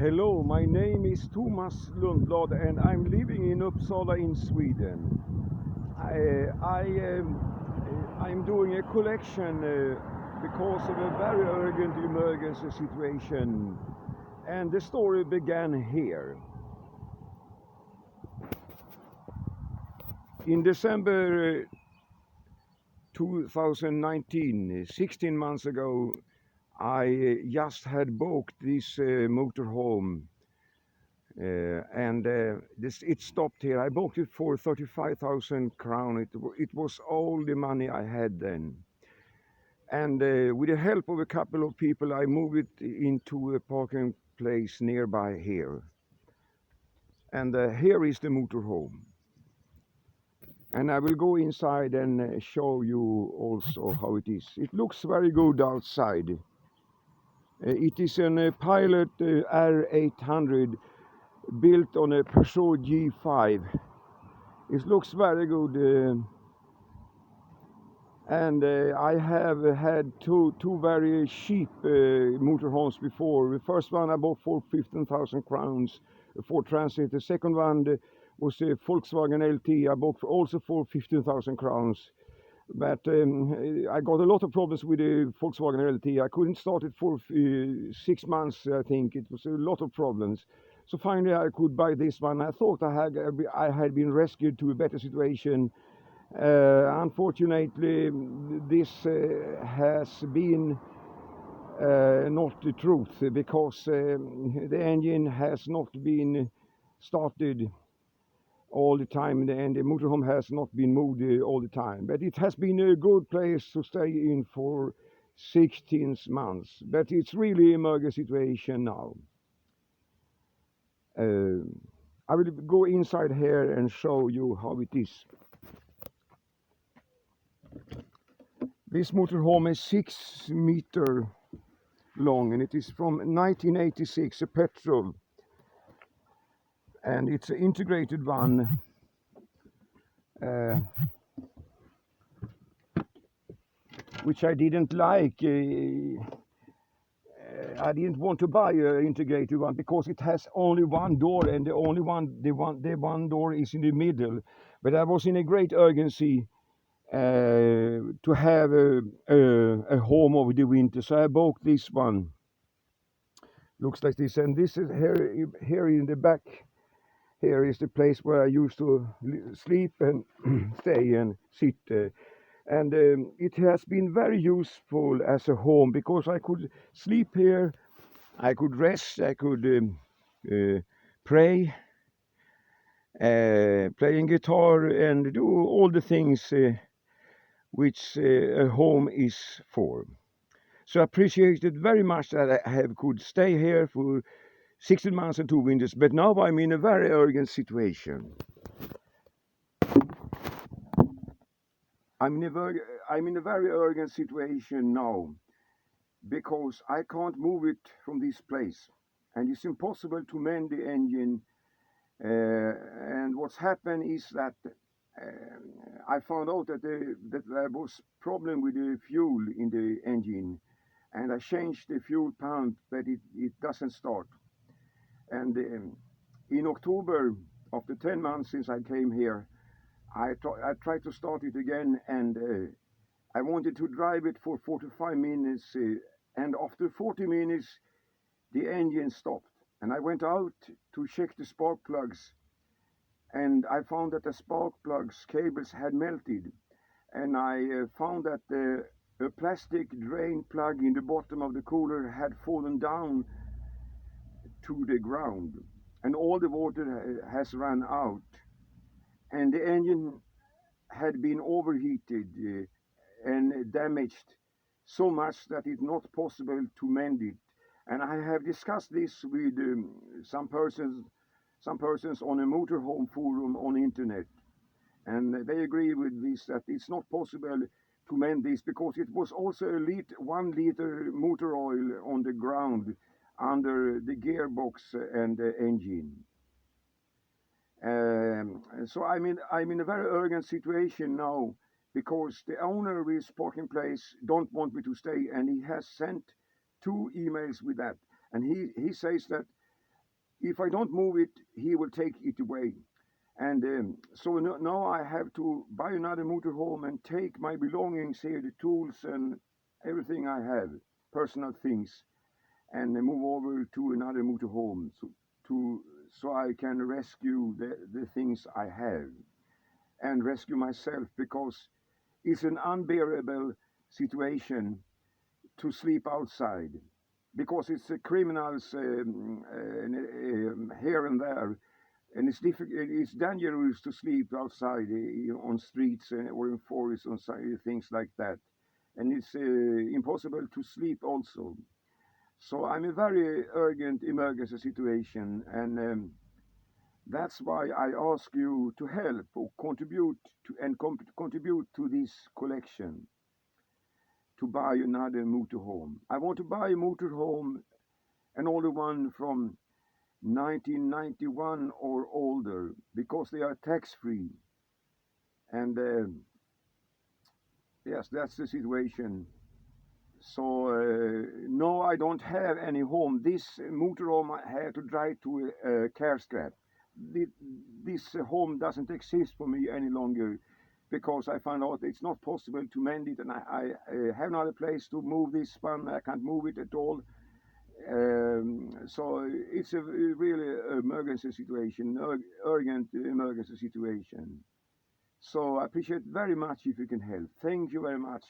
Hello, my name is Tomas Lundblad and I'm living in Uppsala in Sweden. I'm doing a collection because of a very urgent emergency situation, and the story began here. In December 2019, 16 months ago, I just had booked this motorhome. It stopped here. I booked it for 35,000 crown. It was all the money I had then. And with the help of a couple of people, I moved it into a parking place nearby here. And here is the motorhome. And I will go inside and show you also how it is. It looks very good outside. It is a Pilot R800 built on a Peugeot G5. It looks very good, and I have had two very cheap motorhomes before. The first one I bought for 15,000 crowns for Transit. The second one was a Volkswagen LT. I bought also for 15,000 crowns. But I got a lot of problems with the Volkswagen LT. I couldn't start it for 6 months, I think. It was a lot of problems. So finally I could buy this one. I thought I had been rescued to a better situation. Unfortunately, this has been not the truth, because the engine has not been started all the time, and the motorhome has not been moved all the time. But it has been a good place to stay in for 16 months. But it's really an emergency situation now. I will go inside here and show you how it is. This motorhome is 6 meters long, and it is from 1986, a petrol. And it's an integrated one. Which I didn't like. I didn't want to buy an integrated one because it has only one door, and the one door is in the middle. But I was in a great urgency to have a home over the winter, so I bought this one. Looks like this, and this is here in the back. Here is the place where I used to sleep and stay and sit. And it has been very useful as a home, because I could sleep here, I could rest, I could pray, playing guitar, and do all the things which a home is for. So I appreciate it very much that I could stay here for 16 months and 2 winters, but now I'm in a very urgent situation. I'm in a very urgent situation now, because I can't move it from this place, and it's impossible to mend the engine. And what's happened is that I found out that there was problem with the fuel in the engine, and I changed the fuel pump, but it doesn't start. And in October, after 10 months since I came here, I tried to start it again, and I wanted to drive it for 45 minutes, and after 40 minutes the engine stopped, and I went out to check the spark plugs, and I found that the spark plugs cables had melted, and I found that a plastic drain plug in the bottom of the cooler had fallen down to the ground, and all the water has run out, and the engine had been overheated and damaged so much that it's not possible to mend it. And I have discussed this with some persons on a motorhome forum on the internet, and they agree with this, that it's not possible to mend this, because it was also 1 liter motor oil on the ground under the gearbox and the engine. So I'm in a very urgent situation now, because the owner of this parking place don't want me to stay, and he has sent 2 emails with that, and he says that If I don't move it, he will take it away. And so now I have to buy another motorhome and take my belongings here, the tools and everything I have, personal things, and move over to another motorhome so I can rescue the things I have and rescue myself, because it's an unbearable situation to sleep outside, because it's criminals here and there, and it's difficult. It's dangerous to sleep outside on streets or in forests on things like that, and it's impossible to sleep also. So I'm in a very urgent emergency situation, and that's why I ask you to help or contribute contribute to this collection to buy another motorhome. I want to buy a motorhome, an older one from 1991 or older, because they are tax free. And yes, that's the situation. So no, I don't have any home. This motorhome I had to drive to a care scrap. This home doesn't exist for me any longer, because I found out it's not possible to mend it, and I have not a place to move this one. I can't move it at all. So it's a really emergency situation, urgent emergency situation. So I appreciate very much if you can help. Thank you very much.